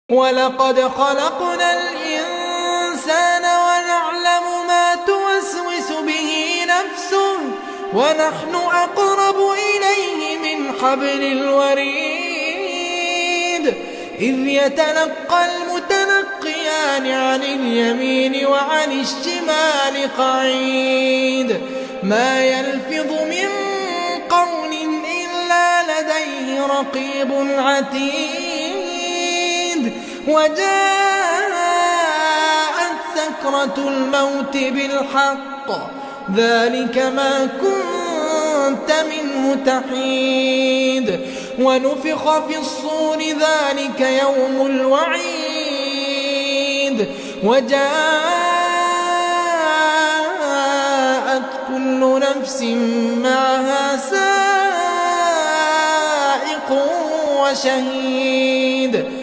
ولقد خلقنا الإنسان ونعلم ما توسوس به نفسه ونحن أقرب إليه من حبل الوريد إذ يتلقى المتلقيان عن اليمين وعن الشمال قعيد ما يلفظ من قول إلا لديه رقيب عتيد وجاءت سكرة الموت بالحق ذلك ما كنت منه تحيد ونفخ في الصور ذلك يوم الوعيد وجاءت كل نفس معها سائق وشهيد